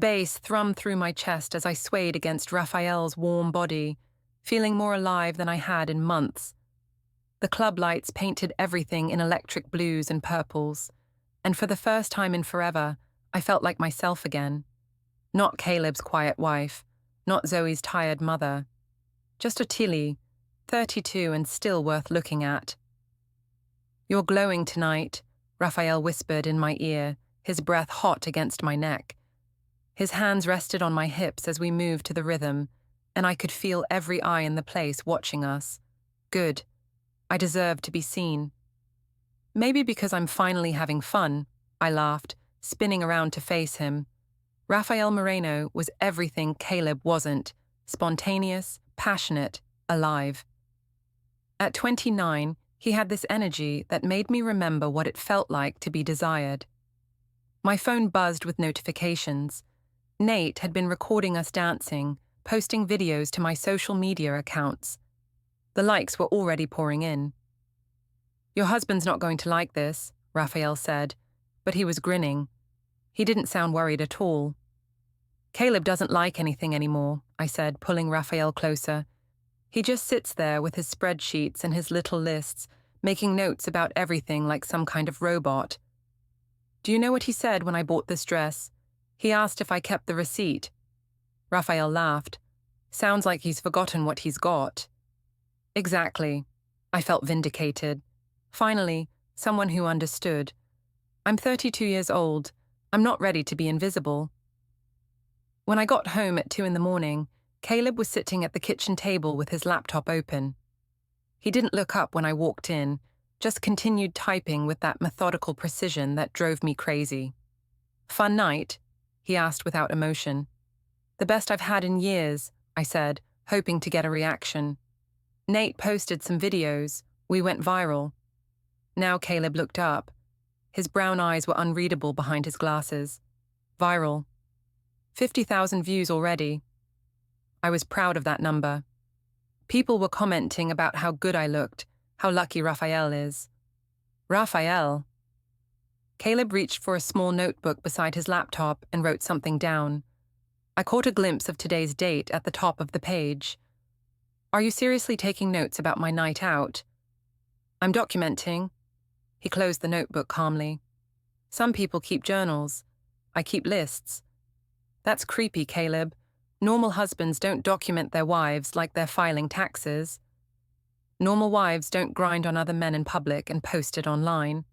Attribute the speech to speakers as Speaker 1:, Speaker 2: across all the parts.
Speaker 1: bass thrummed through my chest as I swayed against Rafael's warm body, feeling more alive than I had in months. The club lights painted everything in electric blues and purples, and for the first time in forever, I felt like myself again. Not Caleb's quiet wife, not Zoe's tired mother. Just Ottilie, 32 and still worth looking at. "You're glowing tonight," Rafael whispered in my ear, his breath hot against my neck. His hands rested on my hips as we moved to the rhythm, and I could feel every eye in the place watching us. Good. I deserved to be seen. "Maybe because I'm finally having fun," I laughed, spinning around to face him. Rafael Moreno was everything Caleb wasn't: spontaneous, passionate, alive. At 29, he had this energy that made me remember what it felt like to be desired. My phone buzzed with notifications. Nate had been recording us dancing, posting videos to my social media accounts. The likes were already pouring in. "Your husband's not going to like this," Rafael said, but he was grinning. He didn't sound worried at all. "Caleb doesn't like anything anymore," I said, pulling Rafael closer. "He just sits there with his spreadsheets and his little lists, making notes about everything like some kind of robot. Do you know what he said when I bought this dress? He asked if I kept the receipt." Rafael laughed. "Sounds like he's forgotten what he's got." Exactly. I felt vindicated. Finally, someone who understood. I'm 32 years old. I'm not ready to be invisible. When I got home at 2 a.m, Caleb was sitting at the kitchen table with his laptop open. He didn't look up when I walked in, just continued typing with that methodical precision that drove me crazy. "Fun night?" he asked without emotion. "The best I've had in years," I said, hoping to get a reaction. "Nate posted some videos. We went viral." Now Caleb looked up. His brown eyes were unreadable behind his glasses. "Viral. 50,000 views already." I was proud of that number. People were commenting about how good I looked, how lucky Rafael is. Rafael. Caleb reached for a small notebook beside his laptop and wrote something down. I caught a glimpse of today's date at the top of the page. "Are you seriously taking notes about my night out?" "I'm documenting." He closed the notebook calmly. "Some people keep journals. I keep lists." "That's creepy, Caleb. Normal husbands don't document their wives like they're filing taxes. Normal wives don't grind on other men in public and post it online."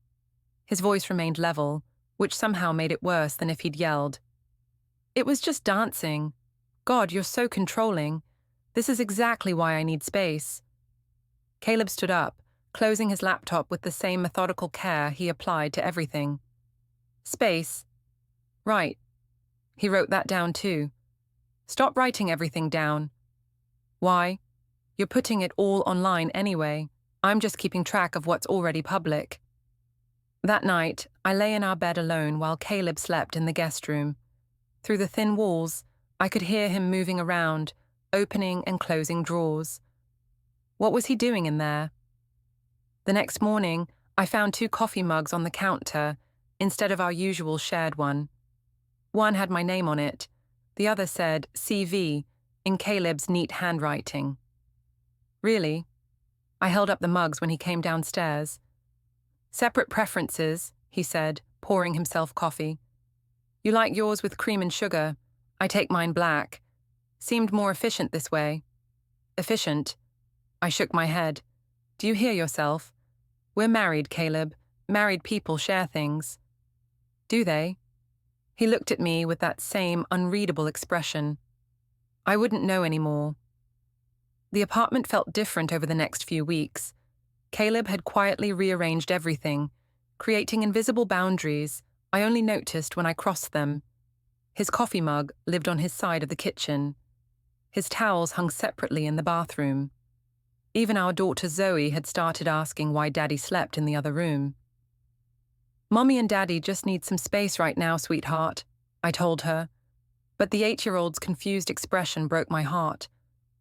Speaker 1: His voice remained level, which somehow made it worse than if he'd yelled. "It was just dancing. God, you're so controlling. This is exactly why I need space." Caleb stood up, closing his laptop with the same methodical care he applied to everything. "Space. Right." He wrote that down too. "Stop writing everything down." "Why? You're putting it all online anyway. I'm just keeping track of what's already public." That night, I lay in our bed alone while Caleb slept in the guest room. Through the thin walls, I could hear him moving around, opening and closing drawers. What was he doing in there? The next morning, I found 2 coffee mugs on the counter instead of our usual shared one. One had my name on it. The other said CV in Caleb's neat handwriting. "Really?" I held up the mugs when he came downstairs. "Separate preferences," he said, pouring himself coffee. "You like yours with cream and sugar. I take mine black. Seemed more efficient this way." "Efficient?" I shook my head. "Do you hear yourself? We're married, Caleb. Married people share things." "Do they?" He looked at me with that same unreadable expression. I wouldn't know anymore. The apartment felt different over the next few weeks. Caleb had quietly rearranged everything, creating invisible boundaries I only noticed when I crossed them. His coffee mug lived on his side of the kitchen. His towels hung separately in the bathroom. Even our daughter Zoe had started asking why Daddy slept in the other room. "Mommy and Daddy just need some space right now, sweetheart," I told her. But the 8-year-old's confused expression broke my heart.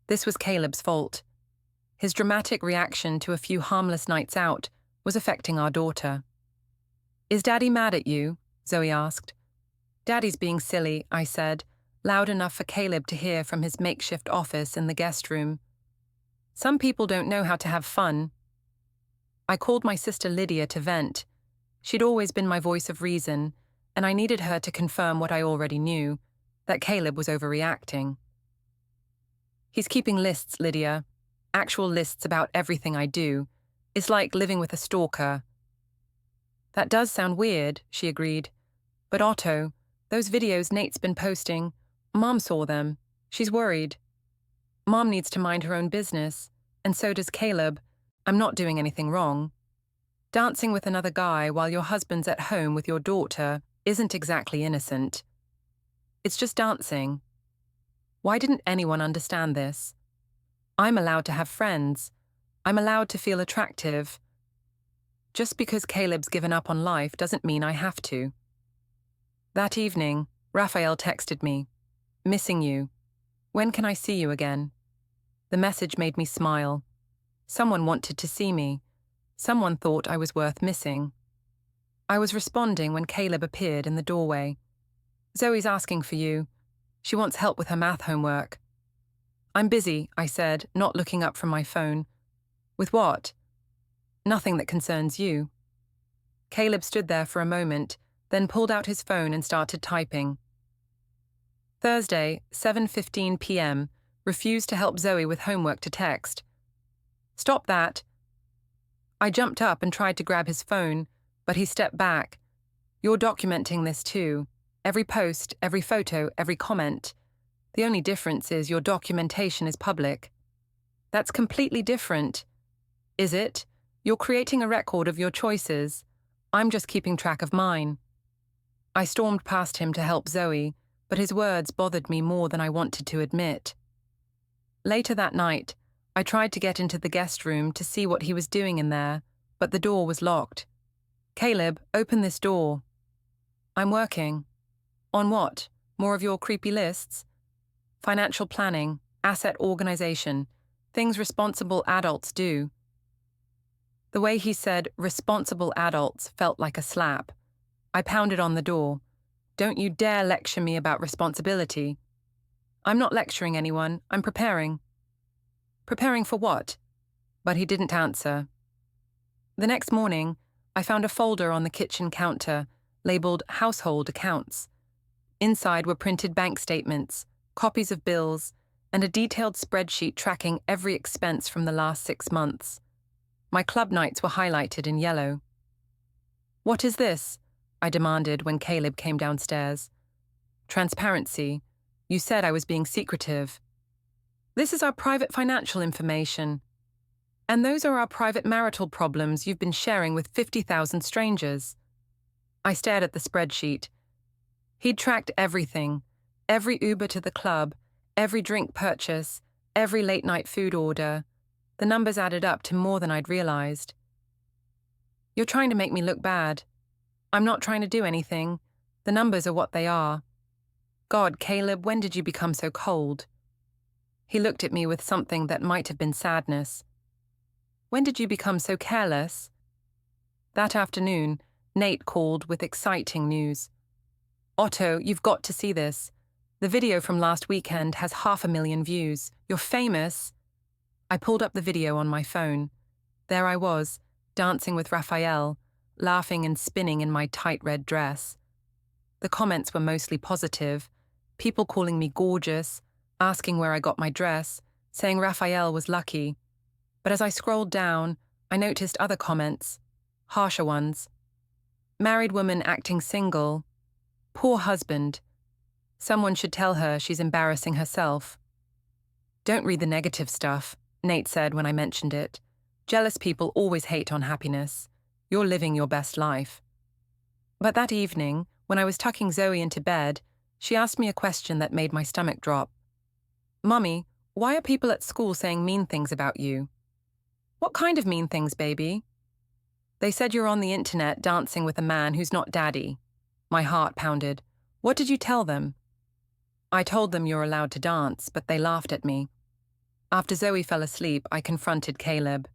Speaker 1: This was Caleb's fault. His dramatic reaction to a few harmless nights out was affecting our daughter. "Is Daddy mad at you?" Zoe asked. Daddy's being silly, I said, loud enough for Caleb to hear from his makeshift office in the guest room. Some people don't know how to have fun. I called my sister Lydia to vent. She'd always been my voice of reason, and I needed her to confirm what I already knew, that Caleb was overreacting. He's keeping lists, Lydia. Actual lists about everything I do. It's like living with a stalker. That does sound weird, she agreed. But Otto, those videos Nate's been posting, Mom saw them. She's worried. Mom needs to mind her own business, and so does Caleb. I'm not doing anything wrong. Dancing with another guy while your husband's at home with your daughter isn't exactly innocent. It's just dancing. Why didn't anyone understand this? I'm allowed to have friends. I'm allowed to feel attractive. Just because Caleb's given up on life doesn't mean I have to. That evening, Rafael texted me, "Missing you. When can I see you again?" The message made me smile. Someone wanted to see me. Someone thought I was worth missing. I was responding when Caleb appeared in the doorway. "Zoe's asking for you. She wants help with her math homework." "I'm busy," I said, not looking up from my phone. "With what?" "Nothing that concerns you." Caleb stood there for a moment, then pulled out his phone and started typing. Thursday, 7:15 p.m., refused to help Zoe with homework to text. "Stop that." I jumped up and tried to grab his phone, but he stepped back. "You're documenting this too. Every post, every photo, every comment. The only difference is your documentation is public." "That's completely different." "Is it? You're creating a record of your choices. I'm just keeping track of mine." I stormed past him to help Zoe, but his words bothered me more than I wanted to admit. Later that night, I tried to get into the guest room to see what he was doing in there, but the door was locked. "Caleb, open this door." "I'm working." "On what? More of your creepy lists?" "Financial planning, asset organization, things responsible adults do." The way he said responsible adults felt like a slap. I pounded on the door. "Don't you dare lecture me about responsibility." "I'm not lecturing anyone, I'm preparing." "Preparing for what?" But he didn't answer. The next morning, I found a folder on the kitchen counter, labeled Household Accounts. Inside were printed bank statements, copies of bills, and a detailed spreadsheet tracking every expense from the last 6 months. My club nights were highlighted in yellow. "What is this?" I demanded when Caleb came downstairs. "Transparency. You said I was being secretive." "This is our private financial information. And those are our private marital problems you've been sharing with 50,000 strangers." I stared at the spreadsheet. He'd tracked everything, every Uber to the club, every drink purchase, every late-night food order. The numbers added up to more than I'd realized. "You're trying to make me look bad." "I'm not trying to do anything. The numbers are what they are." "God, Caleb, when did you become so cold?" He looked at me with something that might have been sadness. "When did you become so careless?" That afternoon, Nate called with exciting news. "Otto, you've got to see this. The video from last weekend has 500,000 views. You're famous." I pulled up the video on my phone. There I was, dancing with Rafael, laughing and spinning in my tight red dress. The comments were mostly positive, people calling me gorgeous, asking where I got my dress, saying Rafael was lucky. But as I scrolled down, I noticed other comments, harsher ones. "Married woman acting single. Poor husband. Someone should tell her she's embarrassing herself." "Don't read the negative stuff," Nate said when I mentioned it. "Jealous people always hate on happiness. You're living your best life." But that evening, when I was tucking Zoe into bed, she asked me a question that made my stomach drop. "Mummy, why are people at school saying mean things about you?" "What kind of mean things, baby?" "They said you're on the internet dancing with a man who's not daddy." My heart pounded. "What did you tell them?" "I told them you're allowed to dance, but they laughed at me." After Zoe fell asleep, I confronted Caleb.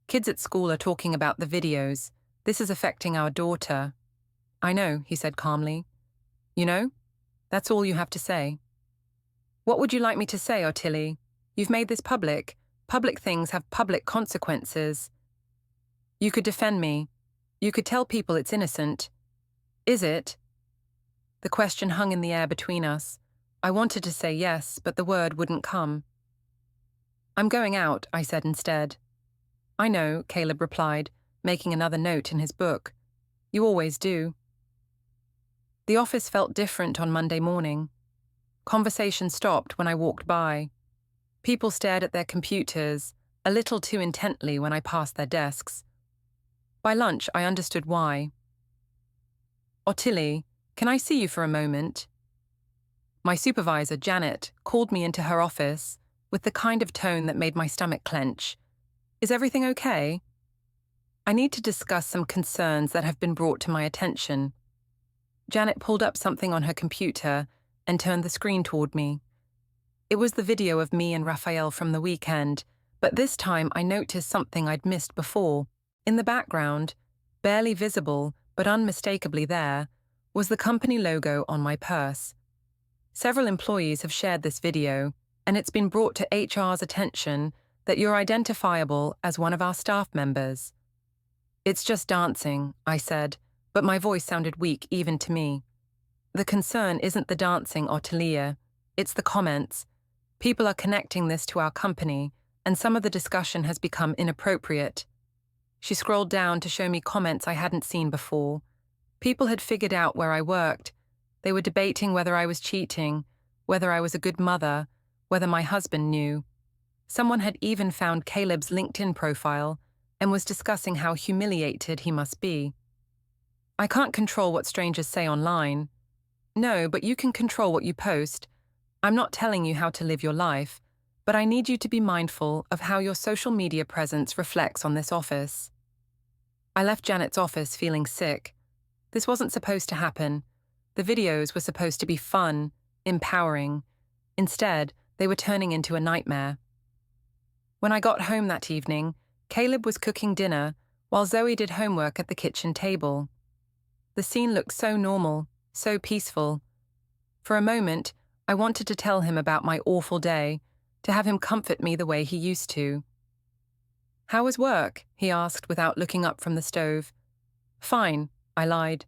Speaker 1: "Kids at school are talking about the videos. This is affecting our daughter." "I know," he said calmly. You know? That's all you have to say. What would you like me to say, Ottilie? You've made this public. Public things have public consequences. You could defend me. You could tell people it's innocent. Is it? The question hung in the air between us. I wanted to say yes, but the word wouldn't come. I'm going out, I said instead. I know, Caleb replied, making another note in his book. You always do. The office felt different on Monday morning. Conversation stopped when I walked by. People stared at their computers, a little too intently when I passed their desks. By lunch, I understood why. Ottilie, can I see you for a moment? My supervisor, Janet, called me into her office with the kind of tone that made my stomach clench. Is everything okay? I need to discuss some concerns that have been brought to my attention. Janet pulled up something on her computer and turned the screen toward me. It was the video of me and Rafael from the weekend, but this time I noticed something I'd missed before. In the background, barely visible but unmistakably there, was the company logo on my purse. Several employees have shared this video, and it's been brought to HR's attention that you're identifiable as one of our staff members. It's just dancing, I said, but my voice sounded weak even to me. The concern isn't the dancing, Ottilie, it's the comments. People are connecting this to our company, and some of the discussion has become inappropriate. She scrolled down to show me comments I hadn't seen before. People had figured out where I worked. They were debating whether I was cheating, whether I was a good mother, whether my husband knew. Someone had even found Caleb's LinkedIn profile and was discussing how humiliated he must be. I can't control what strangers say online. No, but you can control what you post. I'm not telling you how to live your life, but I need you to be mindful of how your social media presence reflects on this office. I left Janet's office feeling sick. This wasn't supposed to happen. The videos were supposed to be fun, empowering. Instead, they were turning into a nightmare. When I got home that evening, Caleb was cooking dinner while Zoe did homework at the kitchen table. The scene looked so normal, so peaceful. For a moment, I wanted to tell him about my awful day, to have him comfort me the way he used to. How was work? He asked without looking up from the stove. Fine, I lied.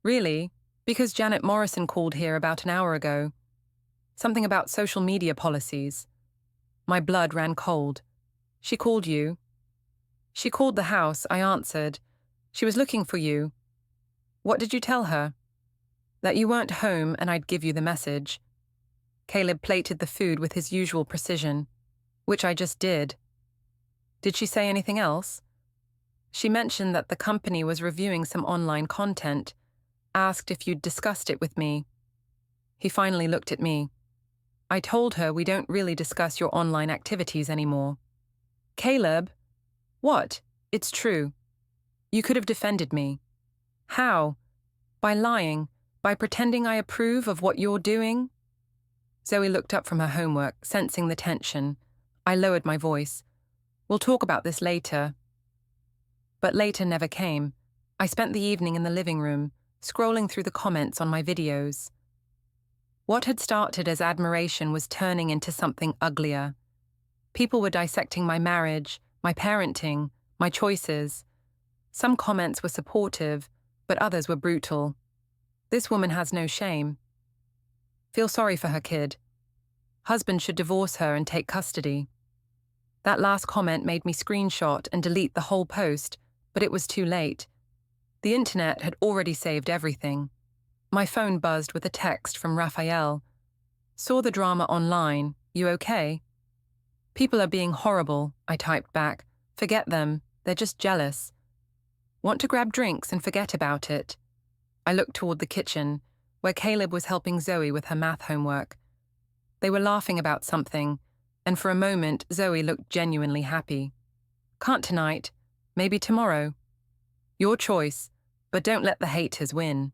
Speaker 1: Really? Because Janet Morrison called here about an hour ago. Something about social media policies. My blood ran cold. She called you. She called the house, I answered. She was looking for you. What did you tell her? That you weren't home and I'd give you the message. Caleb plated the food with his usual precision, which I just did. Did she say anything else? She mentioned that the company was reviewing some online content, asked if you'd discussed it with me. He finally looked at me. I told her we don't really discuss your online activities anymore. Caleb? What? It's true. You could have defended me. How? By lying, by pretending I approve of what you're doing? Zoe looked up from her homework, sensing the tension. I lowered my voice. We'll talk about this later. But later never came. I spent the evening in the living room, scrolling through the comments on my videos. What had started as admiration was turning into something uglier. People were dissecting my marriage, my parenting, my choices. Some comments were supportive, but others were brutal. This woman has no shame. Feel sorry for her kid. Husband should divorce her and take custody. That last comment made me screenshot and delete the whole post, but it was too late. The internet had already saved everything. My phone buzzed with a text from Rafael. Saw the drama online. You okay? People are being horrible, I typed back. Forget them. They're just jealous. Want to grab drinks and forget about it? I looked toward the kitchen, where Caleb was helping Zoe with her math homework. They were laughing about something, and for a moment Zoe looked genuinely happy. Can't tonight. Maybe tomorrow. Your choice, but don't let the haters win.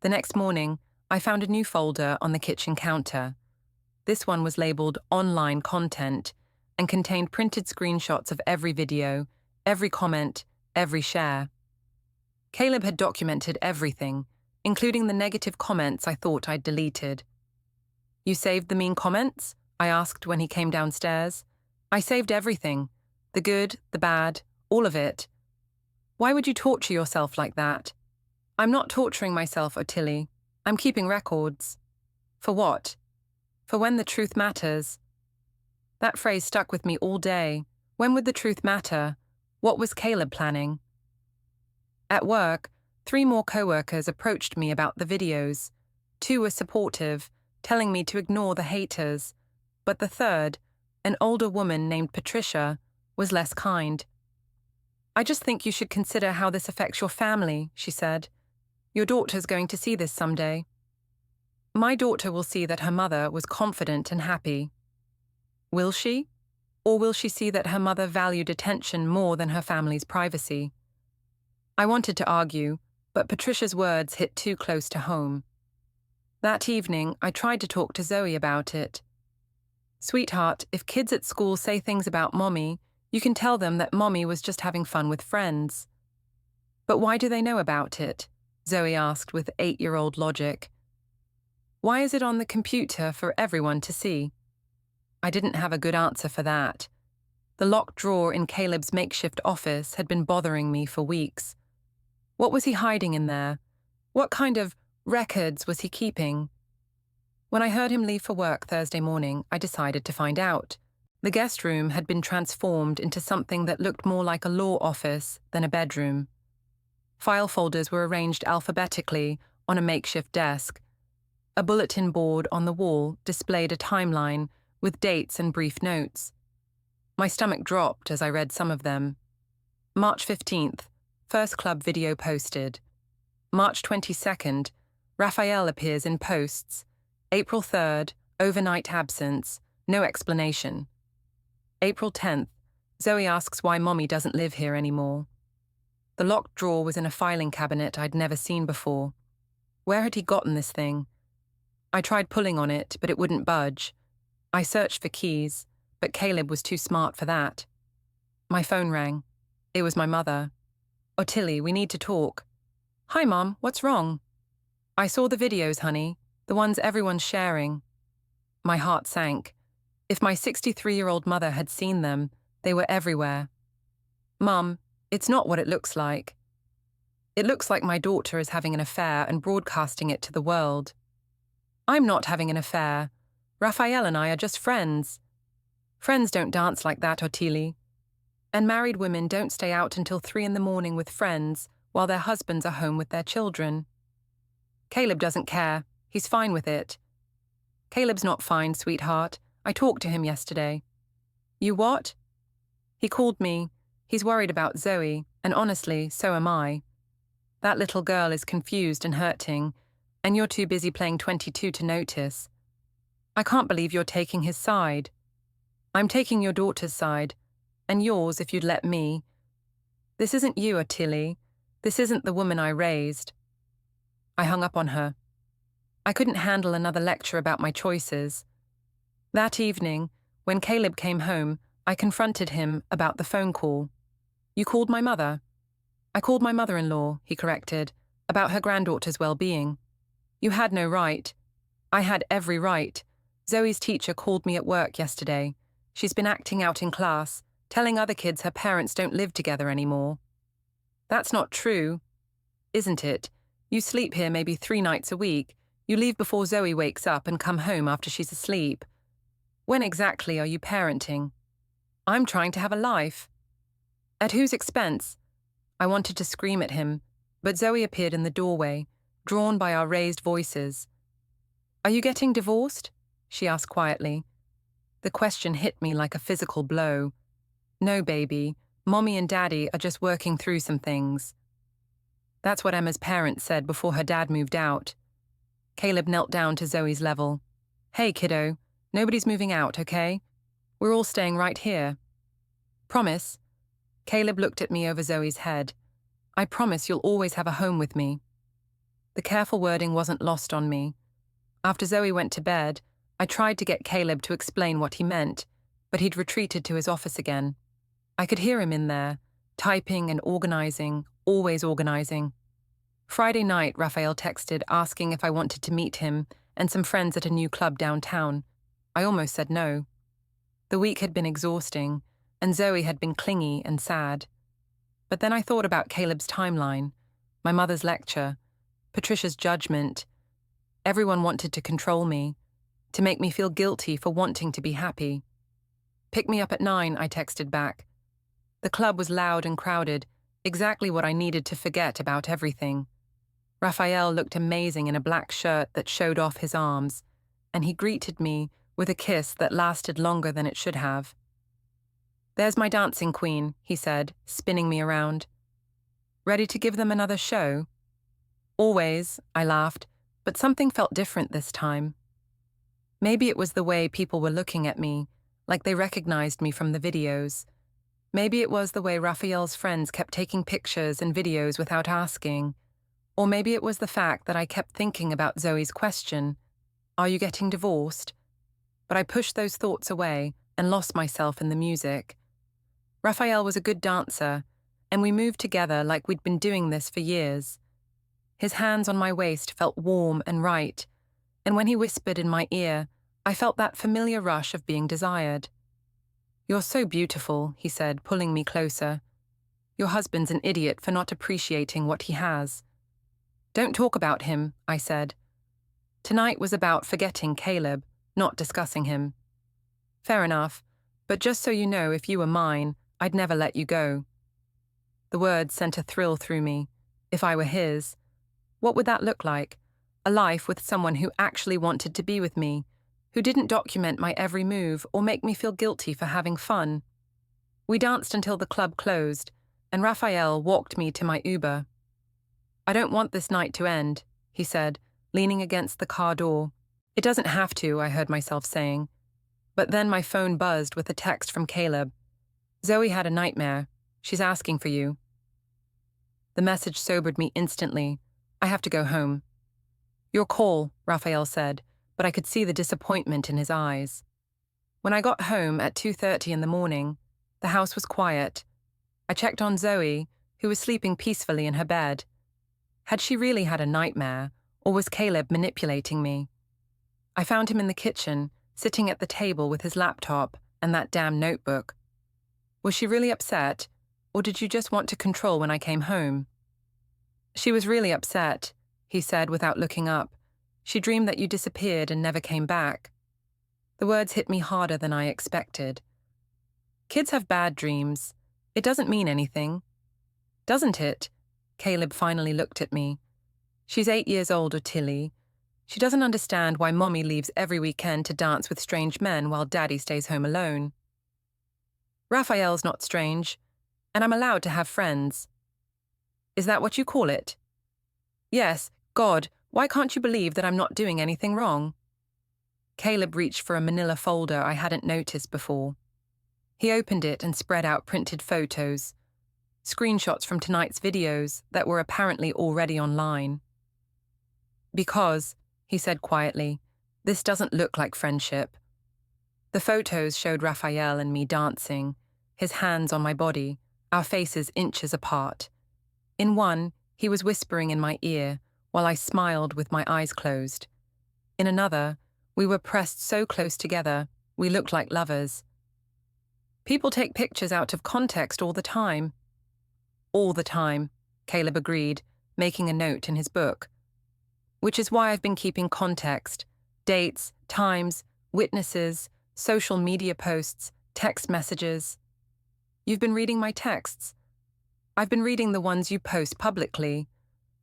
Speaker 1: The next morning, I found a new folder on the kitchen counter. This one was labeled Online Content and contained printed screenshots of every video, every comment, every share. Caleb had documented everything, including the negative comments I thought I'd deleted. "You saved the mean comments?" I asked when he came downstairs. "I saved everything. The good, the bad, all of it." "Why would you torture yourself like that?" "I'm not torturing myself, Ottilie. I'm keeping records." "For what?" "For when the truth matters." That phrase stuck with me all day. When would the truth matter? What was Caleb planning? At work, 3 more co-workers approached me about the videos. 2 were supportive, telling me to ignore the haters. But the third, an older woman named Patricia, was less kind. "I just think you should consider how this affects your family," she said. "Your daughter's going to see this someday." "My daughter will see that her mother was confident and happy." Will she? Or will she see that her mother valued attention more than her family's privacy? I wanted to argue, but Patricia's words hit too close to home. That evening, I tried to talk to Zoe about it. "Sweetheart, if kids at school say things about Mommy, you can tell them that Mommy was just having fun with friends." "But why do they know about it?" Zoe asked with 8-year-old logic. "Why is it on the computer for everyone to see?" I didn't have a good answer for that. The locked drawer in Caleb's makeshift office had been bothering me for weeks. What was he hiding in there? What kind of records was he keeping? When I heard him leave for work Thursday morning, I decided to find out. The guest room had been transformed into something that looked more like a law office than a bedroom. File folders were arranged alphabetically on a makeshift desk. A bulletin board on the wall displayed a timeline with dates and brief notes. My stomach dropped as I read some of them. March 15th, first club video posted. March 22nd, Rafael appears in posts. April 3rd, overnight absence, no explanation. April 10th, Zoe asks why Mommy doesn't live here anymore. The locked drawer was in a filing cabinet I'd never seen before. Where had he gotten this thing? I tried pulling on it, but it wouldn't budge. I searched for keys, but Caleb was too smart for that. My phone rang. It was my mother. "Ottilie, we need to talk." "Hi, Mom, what's wrong?" "I saw the videos, honey, the ones everyone's sharing." My heart sank. If my 63-year-old mother had seen them, they were everywhere. "Mum, it's not what it looks like. It looks like my daughter is having an affair and broadcasting it to the world." "I'm not having an affair. Rafael and I are just friends." "Friends don't dance like that, Ottilie. And married women don't stay out until 3 a.m. with friends while their husbands are home with their children." "Caleb doesn't care. He's fine with it." "Caleb's not fine, sweetheart. I talked to him yesterday." "You what?" "He called me. He's worried about Zoe, and honestly, so am I. That little girl is confused and hurting, and you're too busy playing 22 to notice. I can't believe you're taking his side." "I'm taking your daughter's side, and yours if you'd let me. This isn't you, Ottilie. This isn't the woman I raised." I hung up on her. I couldn't handle another lecture about my choices. That evening, when Caleb came home, I confronted him about the phone call. "You called my mother?" "I called my mother-in-law," he corrected, "about her granddaughter's well-being." "You had no right." "I had every right. Zoe's teacher called me at work yesterday. She's been acting out in class, telling other kids her parents don't live together anymore." "That's not true." "Isn't it? You sleep here maybe 3 nights a week. You leave before Zoe wakes up and come home after she's asleep. When exactly are you parenting?" "I'm trying to have a life." "At whose expense?" I wanted to scream at him, but Zoe appeared in the doorway, drawn by our raised voices. "Are you getting divorced?" she asked quietly. The question hit me like a physical blow. "No, baby. Mommy and Daddy are just working through some things." That's what Emma's parents said before her dad moved out. Caleb knelt down to Zoe's level. "Hey, kiddo, nobody's moving out, okay? We're all staying right here." "Promise?" Caleb looked at me over Zoe's head. "I promise you'll always have a home with me." The careful wording wasn't lost on me. After Zoe went to bed, I tried to get Caleb to explain what he meant, but he'd retreated to his office again. I could hear him in there, typing and organizing, always organizing. Friday night, Rafael texted asking if I wanted to meet him and some friends at a new club downtown. I almost said no. The week had been exhausting, and Zoe had been clingy and sad. But then I thought about Caleb's timeline, my mother's lecture, Patricia's judgment. Everyone wanted to control me, to make me feel guilty for wanting to be happy. "Pick me up at 9, I texted back. The club was loud and crowded, exactly what I needed to forget about everything. Rafael looked amazing in a black shirt that showed off his arms, and he greeted me with a kiss that lasted longer than it should have. "There's my dancing queen," he said, spinning me around. "Ready to give them another show?" "Always," I laughed, but something felt different this time. Maybe it was the way people were looking at me, like they recognized me from the videos. Maybe it was the way Rafael's friends kept taking pictures and videos without asking. Or maybe it was the fact that I kept thinking about Zoe's question, "Are you getting divorced?" But I pushed those thoughts away and lost myself in the music. Rafael was a good dancer, and we moved together like we'd been doing this for years. His hands on my waist felt warm and right, and when he whispered in my ear, I felt that familiar rush of being desired. "You're so beautiful," he said, pulling me closer. "Your husband's an idiot for not appreciating what he has." "Don't talk about him," I said. Tonight was about forgetting Caleb, not discussing him. "Fair enough, but just so you know, if you were mine, I'd never let you go." The words sent a thrill through me. If I were his, what would that look like? A life with someone who actually wanted to be with me, who didn't document my every move or make me feel guilty for having fun. We danced until the club closed, and Rafael walked me to my Uber. "I don't want this night to end," he said, leaning against the car door. "It doesn't have to," I heard myself saying. But then my phone buzzed with a text from Caleb. "Zoe had a nightmare. She's asking for you." The message sobered me instantly. "I have to go home." "Your call," Rafael said, but I could see the disappointment in his eyes. When I got home at 2:30 in the morning, the house was quiet. I checked on Zoe, who was sleeping peacefully in her bed. Had she really had a nightmare, or was Caleb manipulating me? I found him in the kitchen, sitting at the table with his laptop and that damn notebook. "Was she really upset, or did you just want to control when I came home?" "She was really upset," he said without looking up. "She dreamed that you disappeared and never came back." The words hit me harder than I expected. Kids have bad dreams. It doesn't mean anything. "Doesn't it?" Caleb finally looked at me. "She's 8 years old, Ottilie. She doesn't understand why Mommy leaves every weekend to dance with strange men while Daddy stays home alone." "Rafael's not strange, and I'm allowed to have friends." "Is that what you call it?" "Yes. God, why can't you believe that I'm not doing anything wrong?" Caleb reached for a manila folder I hadn't noticed before. He opened it and spread out printed photos, screenshots from tonight's videos that were apparently already online. "Because," he said quietly, "this doesn't look like friendship." The photos showed Rafael and me dancing, his hands on my body, our faces inches apart. In one, he was whispering in my ear, while I smiled with my eyes closed. In another, we were pressed so close together, we looked like lovers. "People take pictures out of context all the time." "All the time," Caleb agreed, making a note in his book. "Which is why I've been keeping context, dates, times, witnesses, social media posts, text messages." "You've been reading my texts?" "I've been reading the ones you post publicly,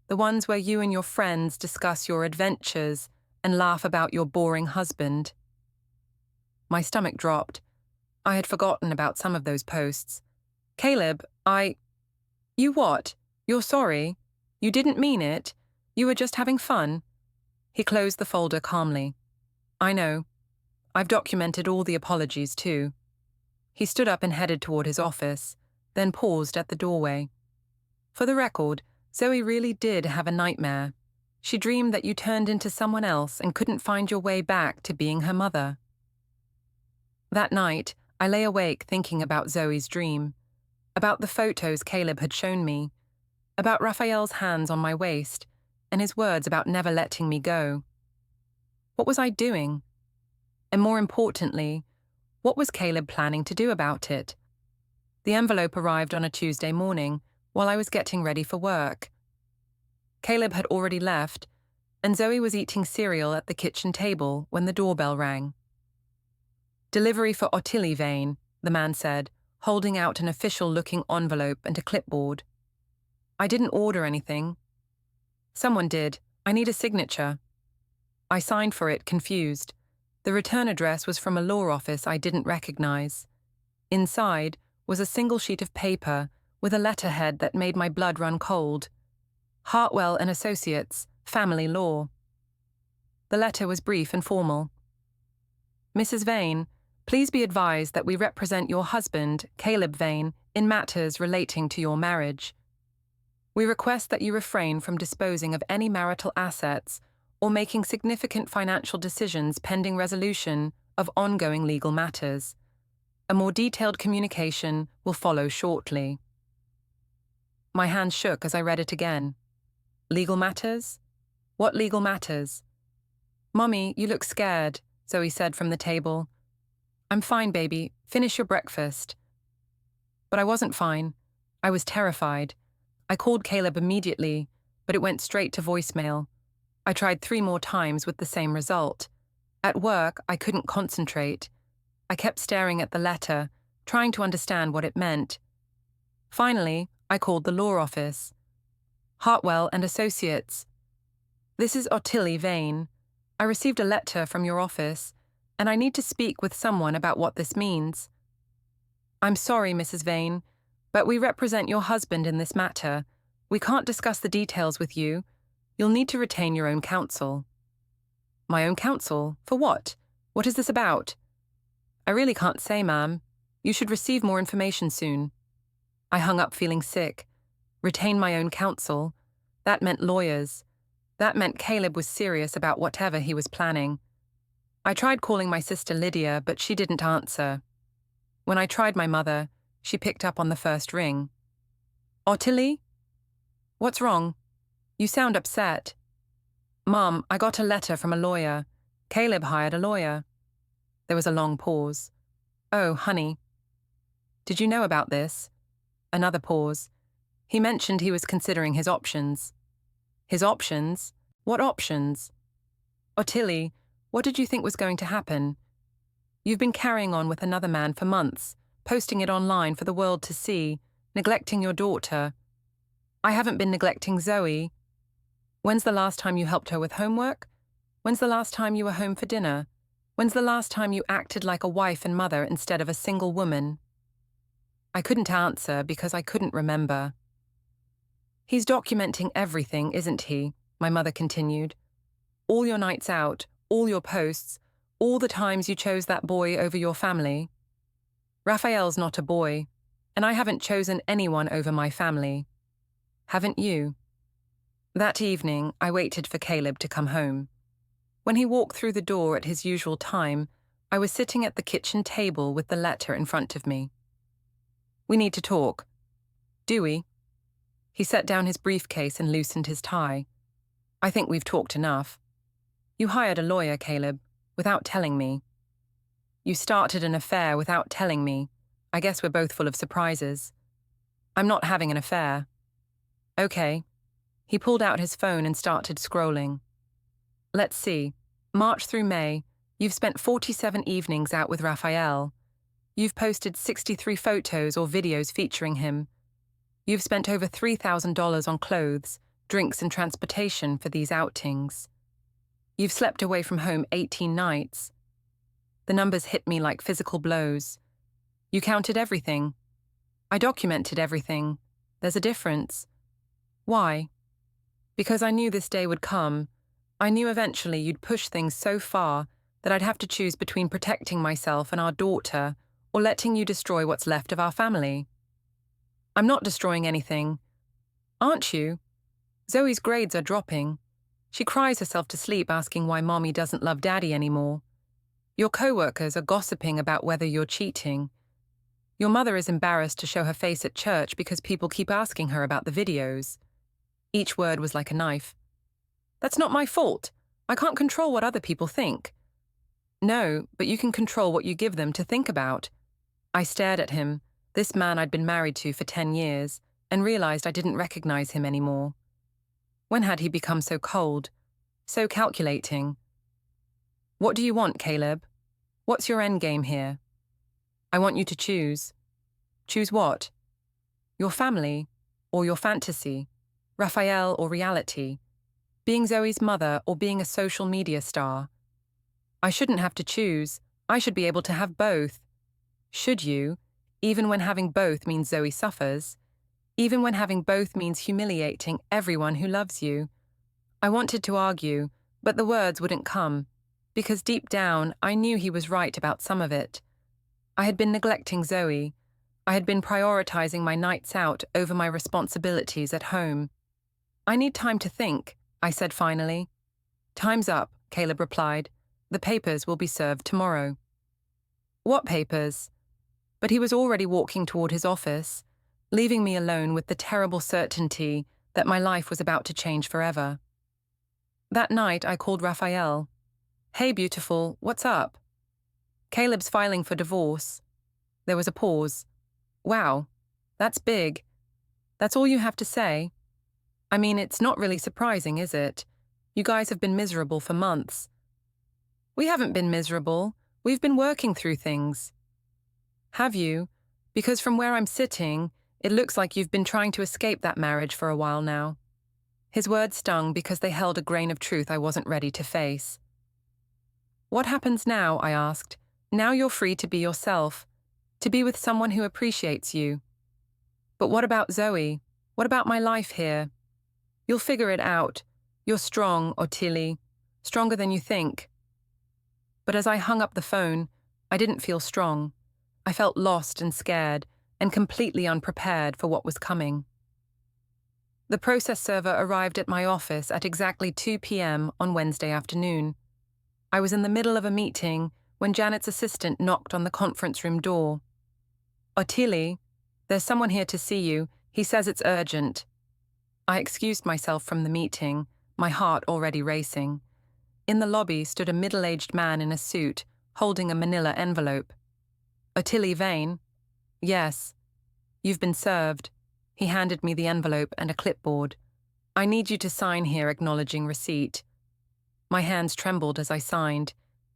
Speaker 1: the ones where you and your friends discuss your adventures and laugh about your boring husband." My stomach dropped. I had forgotten about some of those posts. "Caleb, You what? You're sorry? You didn't mean it? You were just having fun?" He closed the folder calmly. "I know. I've documented all the apologies too." He stood up and headed toward his office, then paused at the doorway. "For the record, Zoe really did have a nightmare. She dreamed that you turned into someone else and couldn't find your way back to being her mother." That night, I lay awake thinking about Zoe's dream, about the photos Caleb had shown me, about Rafael's hands on my waist, and his words about never letting me go. What was I doing? And more importantly, what was Caleb planning to do about it? The envelope arrived on a Tuesday morning while I was getting ready for work. Caleb had already left, and Zoe was eating cereal at the kitchen table when the doorbell rang. "Delivery for Ottilie, Vane," the man said, holding out an official-looking envelope and a clipboard. "I didn't order anything." "Someone did. I need a signature." I signed for it, confused. The return address was from a law office I didn't recognize. Inside was a single sheet of paper with a letterhead that made my blood run cold. Hartwell and Associates, Family Law. The letter was brief and formal. "Mrs. Vane, please be advised that we represent your husband, Caleb Vane, in matters relating to your marriage. We request that you refrain from disposing of any marital assets or making significant financial decisions pending resolution of ongoing legal matters. A more detailed communication will follow shortly." My hands shook as I read it again. Legal matters? What legal matters? "Mummy, you look scared," Zoe said from the table. "I'm fine, baby. Finish your breakfast." But I wasn't fine. I was terrified. I called Caleb immediately, but it went straight to voicemail. I tried 3 more times with the same result. At work, I couldn't concentrate. I kept staring at the letter, trying to understand what it meant. Finally, I called the law office. "Hartwell and Associates. This is Ottilie Vane. I received a letter from your office, and I need to speak with someone about what this means." "I'm sorry, Mrs. Vane, but we represent your husband in this matter. We can't discuss the details with you. You'll need to retain your own counsel." "My own counsel? For what? What is this about?" "I really can't say, ma'am. You should receive more information soon." I hung up feeling sick. Retain my own counsel. That meant lawyers. That meant Caleb was serious about whatever he was planning. I tried calling my sister Lydia, but she didn't answer. When I tried my mother, she picked up on the first ring. "Ottilie? What's wrong? You sound upset." "Mom, I got a letter from a lawyer. Caleb hired a lawyer." There was a long pause. "Oh, honey. Did you know about this?" Another pause. "He mentioned he was considering his options." "His options? What options?" "Ottilie, what did you think was going to happen? You've been carrying on with another man for months, posting it online for the world to see, neglecting your daughter." "I haven't been neglecting Zoe." "When's the last time you helped her with homework? When's the last time you were home for dinner? When's the last time you acted like a wife and mother instead of a single woman?" I couldn't answer because I couldn't remember. "He's documenting everything, isn't he?" my mother continued. "All your nights out, all your posts, all the times you chose that boy over your family. Rafael's not a boy, and I haven't chosen anyone over my family. Haven't you?" That evening, I waited for Caleb to come home. When he walked through the door at his usual time, I was sitting at the kitchen table with the letter in front of me. "We need to talk." "Do we?" He set down his briefcase and loosened his tie. "I think we've talked enough. You hired a lawyer, Caleb, without telling me. You started an affair without telling me. I guess we're both full of surprises." "I'm not having an affair." "Okay." He pulled out his phone and started scrolling. "Let's see. March through May, you've spent 47 evenings out with Rafael. You've posted 63 photos or videos featuring him. You've spent over $3,000 on clothes, drinks and transportation for these outings. You've slept away from home 18 nights. The numbers hit me like physical blows. You counted everything. I documented everything. There's a difference. Why? Because I knew this day would come. I knew eventually you'd push things so far that I'd have to choose between protecting myself and our daughter or letting you destroy what's left of our family. I'm not destroying anything. Aren't you? Zoe's grades are dropping. She cries herself to sleep asking why Mommy doesn't love Daddy anymore. Your co-workers are gossiping about whether you're cheating. Your mother is embarrassed to show her face at church because people keep asking her about the videos. Each word was like a knife. That's not my fault. I can't control what other people think. No, but you can control what you give them to think about. I stared at him, this man I'd been married to for 10 years, and realized I didn't recognize him anymore. When had he become so cold, so calculating? What do you want, Caleb? What's your end game here? I want you to choose. Choose what? Your family, or your fantasy, Rafael or reality, being Zoe's mother or being a social media star. I shouldn't have to choose. I should be able to have both. Should you, even when having both means Zoe suffers, even when having both means humiliating everyone who loves you? I wanted to argue, but the words wouldn't come, because deep down I knew he was right about some of it. I had been neglecting Zoe. I had been prioritizing my nights out over my responsibilities at home. I need time to think, I said finally. Time's up, Caleb replied. The papers will be served tomorrow. What papers? But he was already walking toward his office, leaving me alone with the terrible certainty that my life was about to change forever. That night I called Rafael. Hey, beautiful, what's up? Caleb's filing for divorce. There was a pause. Wow, that's big. That's all you have to say? I mean, it's not really surprising, is it? You guys have been miserable for months. We haven't been miserable. We've been working through things. Have you? Because from where I'm sitting, it looks like you've been trying to escape that marriage for a while now. His words stung because they held a grain of truth I wasn't ready to face. What happens now? I asked. Now you're free to be yourself, to be with someone who appreciates you. But what about Zoe? What about my life here? You'll figure it out. You're strong, Ottilie, stronger than you think. But as I hung up the phone, I didn't feel strong. I felt lost and scared, and completely unprepared for what was coming. The process server arrived at my office at exactly 2 p.m. on Wednesday afternoon. I was in the middle of a meeting when Janet's assistant knocked on the conference room door. Ottilie, there's someone here to see you. He says it's urgent. I excused myself from the meeting, my heart already racing. In the lobby stood a middle-aged man in a suit, holding a manila envelope. Ottilie Vane? Yes. You've been served. He handed me the envelope and a clipboard. I need you to sign here acknowledging receipt. My hands trembled as I signed.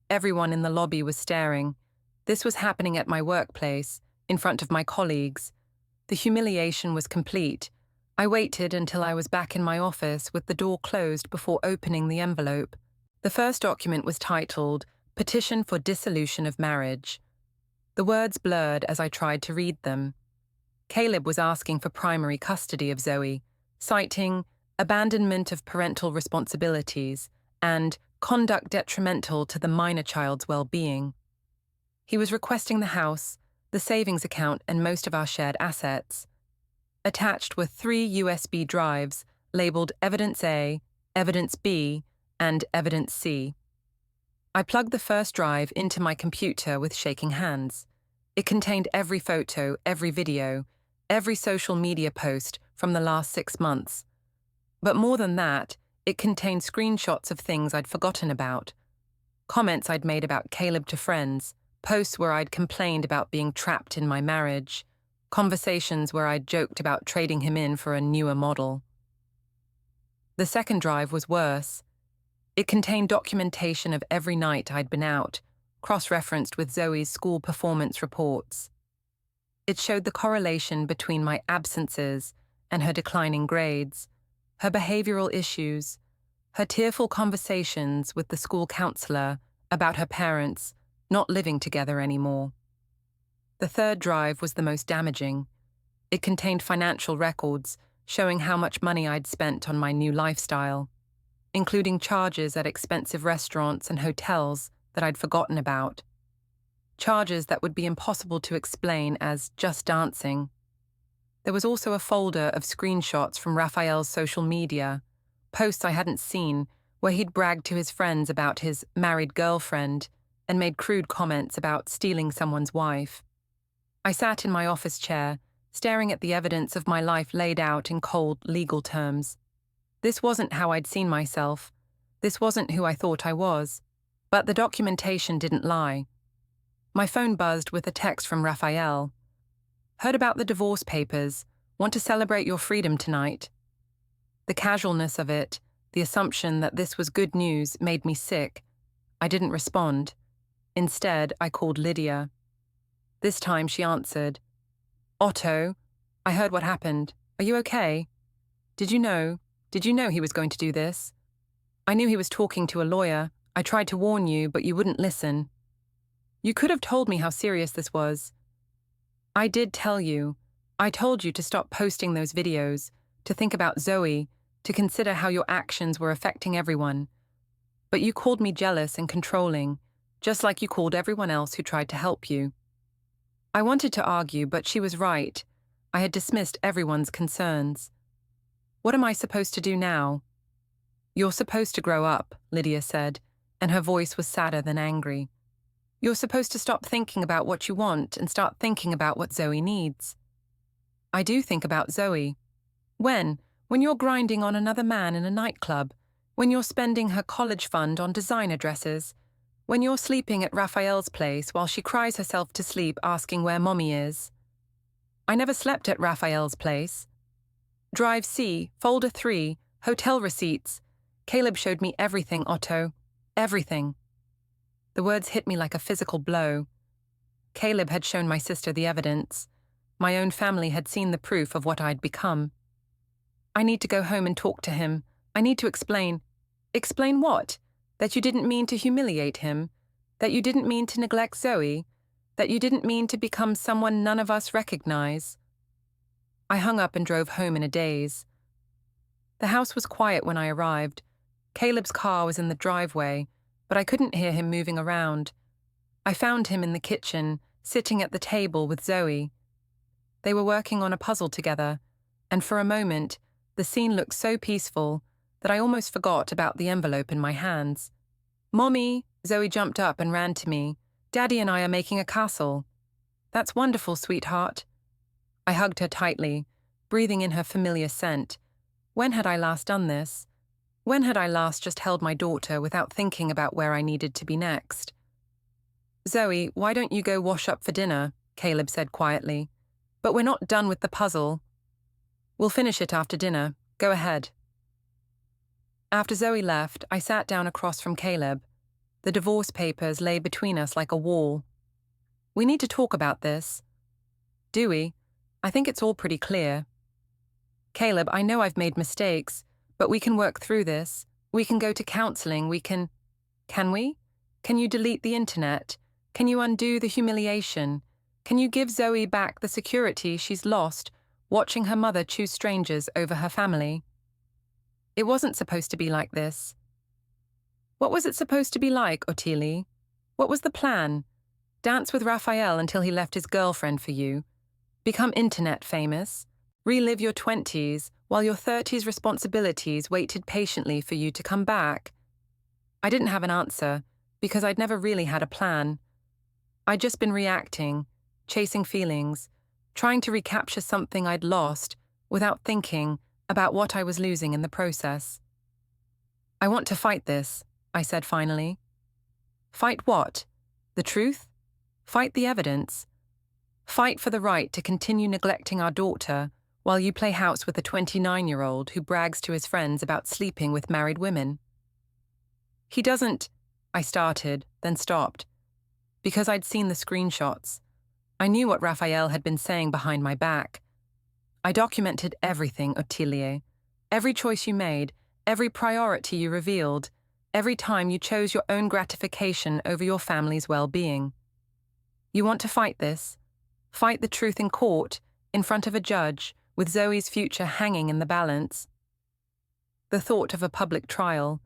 Speaker 1: Everyone in the lobby was staring. This was happening at my workplace, in front of my colleagues. The humiliation was complete. I waited until I was back in my office with the door closed before opening the envelope. The first document was titled, Petition for Dissolution of Marriage. The words blurred as I tried to read them. Caleb was asking for primary custody of Zoe, citing abandonment of parental responsibilities and conduct detrimental to the minor child's well-being. He was requesting the house, the savings account, and most of our shared assets. Attached were 3 USB drives labeled Evidence A, Evidence B, and Evidence C. I plugged the first drive into my computer with shaking hands. It contained every photo, every video, every social media post from the last 6 months. But more than that, it contained screenshots of things I'd forgotten about. Comments I'd made about Caleb to friends, posts where I'd complained about being trapped in my marriage, conversations where I'd joked about trading him in for a newer model. The second drive was worse. It contained documentation of every night I'd been out, cross-referenced with Zoe's school performance reports. It showed the correlation between my absences and her declining grades, her behavioral issues, her tearful conversations with the school counselor about her parents not living together anymore. The third drive was the most damaging. It contained financial records showing how much money I'd spent on my new lifestyle, including charges at expensive restaurants and hotels that I'd forgotten about. Charges that would be impossible to explain as just dancing. There was also a folder of screenshots from Rafael's social media, posts I hadn't seen where he'd bragged to his friends about his married girlfriend and made crude comments about stealing someone's wife. I sat in my office chair, staring at the evidence of my life laid out in cold legal terms. This wasn't how I'd seen myself. This wasn't who I thought I was. But the documentation didn't lie. My phone buzzed with a text from Rafael. Heard about the divorce papers. Want to celebrate your freedom tonight. The casualness of it, the assumption that this was good news, made me sick. I didn't respond. Instead, I called Lydia. This time she answered. Otto, I heard what happened. Are you okay? Did you know he was going to do this? I knew he was talking to a lawyer. I tried to warn you, but you wouldn't listen. You could have told me how serious this was. I did tell you. I told you to stop posting those videos, to think about Zoe, to consider how your actions were affecting everyone. But you called me jealous and controlling, just like you called everyone else who tried to help you. I wanted to argue, but she was right. I had dismissed everyone's concerns. What am I supposed to do now? You're supposed to grow up, Lydia said, and her voice was sadder than angry. You're supposed to stop thinking about what you want and start thinking about what Zoe needs. I do think about Zoe. When you're grinding on another man in a nightclub, when you're spending her college fund on designer dresses, when you're sleeping at Rafael's place while she cries herself to sleep asking where Mommy is. I never slept at Rafael's place. Drive C, folder 3, hotel receipts. Caleb showed me everything, Otto. Everything. The words hit me like a physical blow. Caleb had shown my sister the evidence. My own family had seen the proof of what I'd become. I need to go home and talk to him. I need to explain. Explain what? That you didn't mean to humiliate him? That you didn't mean to neglect Zoe? That you didn't mean to become someone none of us recognize? I hung up and drove home in a daze. The house was quiet when I arrived. Caleb's car was in the driveway, but I couldn't hear him moving around. I found him in the kitchen, sitting at the table with Zoe. They were working on a puzzle together, and for a moment, the scene looked so peaceful that I almost forgot about the envelope in my hands. Mommy! Zoe jumped up and ran to me. Daddy and I are making a castle. That's wonderful, sweetheart. I hugged her tightly, breathing in her familiar scent. When had I last done this? When had I last just held my daughter without thinking about where I needed to be next? Zoe, why don't you go wash up for dinner? Caleb said quietly. But we're not done with the puzzle. We'll finish it after dinner. Go ahead. After Zoe left, I sat down across from Caleb. The divorce papers lay between us like a wall. We need to talk about this. Do we? I think it's all pretty clear. Caleb, I know I've made mistakes, but we can work through this. We can go to counseling. Can we? Can you delete the internet? Can you undo the humiliation? Can you give Zoe back the security she's lost watching her mother choose strangers over her family? It wasn't supposed to be like this. What was it supposed to be like, Ottilie? What was the plan? Dance with Rafael until he left his girlfriend for you? Become internet famous? Relive your 20s while your 30s responsibilities waited patiently for you to come back? I didn't have an answer because I'd never really had a plan. I'd just been reacting, chasing feelings, trying to recapture something I'd lost without thinking about what I was losing in the process. I want to fight this, I said finally. Fight what? The truth? Fight the evidence. Fight for the right to continue neglecting our daughter while you play house with a 29-year-old who brags to his friends about sleeping with married women. He doesn't, I started, then stopped, because I'd seen the screenshots. I knew what Rafael had been saying behind my back. I documented everything, Ottilie. Every choice you made, every priority you revealed, every time you chose your own gratification over your family's well-being. You want to fight this? Fight the truth in court, in front of a judge, with Zoe's future hanging in the balance. The thought of a public trial,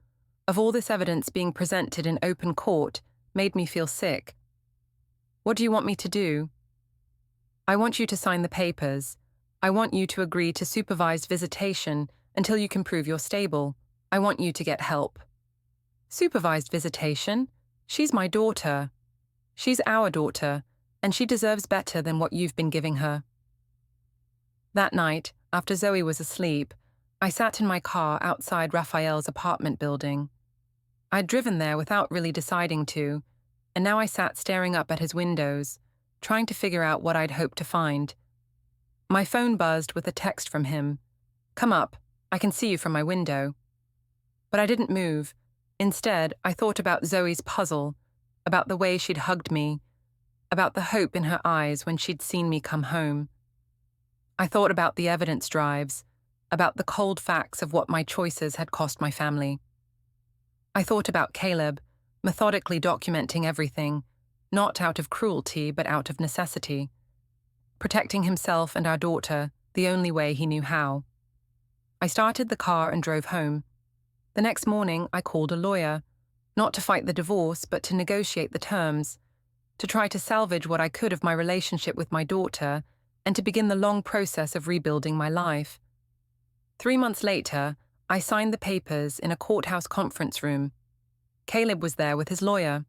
Speaker 1: of all this evidence being presented in open court, made me feel sick. What do you want me to do? I want you to sign the papers. I want you to agree to supervised visitation until you can prove you're stable. I want you to get help. Supervised visitation? She's my daughter. She's our daughter, and she deserves better than what you've been giving her. That night, after Zoe was asleep, I sat in my car outside Rafael's apartment building. I'd driven there without really deciding to, and now I sat staring up at his windows, trying to figure out what I'd hoped to find. My phone buzzed with a text from him. "Come up, I can see you from my window." But I didn't move. Instead, I thought about Zoe's puzzle, about the way she'd hugged me, about the hope in her eyes when she'd seen me come home. I thought about the evidence drives, about the cold facts of what my choices had cost my family. I thought about Caleb, methodically documenting everything, not out of cruelty but out of necessity, protecting himself and our daughter the only way he knew how. I started the car and drove home. The next morning, I called a lawyer, not to fight the divorce but to negotiate the terms, to try to salvage what I could of my relationship with my daughter and to begin the long process of rebuilding my life. 3 months later, I signed the papers in a courthouse conference room. Caleb was there with his lawyer,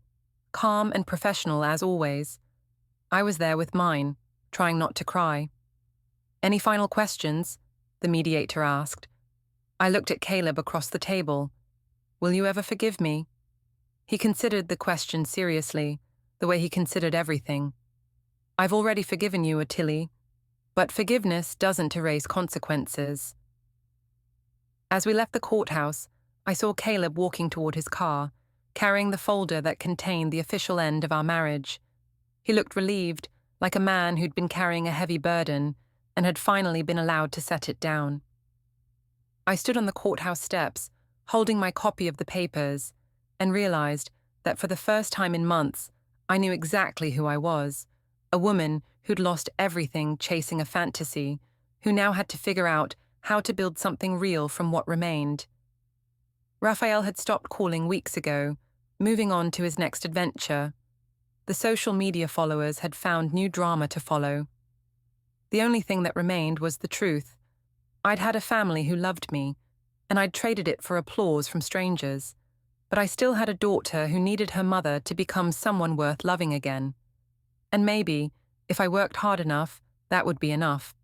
Speaker 1: calm and professional as always. I was there with mine, trying not to cry. "Any final questions?" the mediator asked. I looked at Caleb across the table. "Will you ever forgive me?" He considered the question seriously, the way he considered everything. "I've already forgiven you, Ottilie, but forgiveness doesn't erase consequences." As we left the courthouse, I saw Caleb walking toward his car, carrying the folder that contained the official end of our marriage. He looked relieved, like a man who'd been carrying a heavy burden and had finally been allowed to set it down. I stood on the courthouse steps, holding my copy of the papers, and realized that for the first time in months, I knew exactly who I was, a woman who'd lost everything chasing a fantasy, who now had to figure out how to build something real from what remained. Rafael had stopped calling weeks ago, moving on to his next adventure. The social media followers had found new drama to follow. The only thing that remained was the truth. I'd had a family who loved me, and I'd traded it for applause from strangers, but I still had a daughter who needed her mother to become someone worth loving again. And maybe, if I worked hard enough, that would be enough.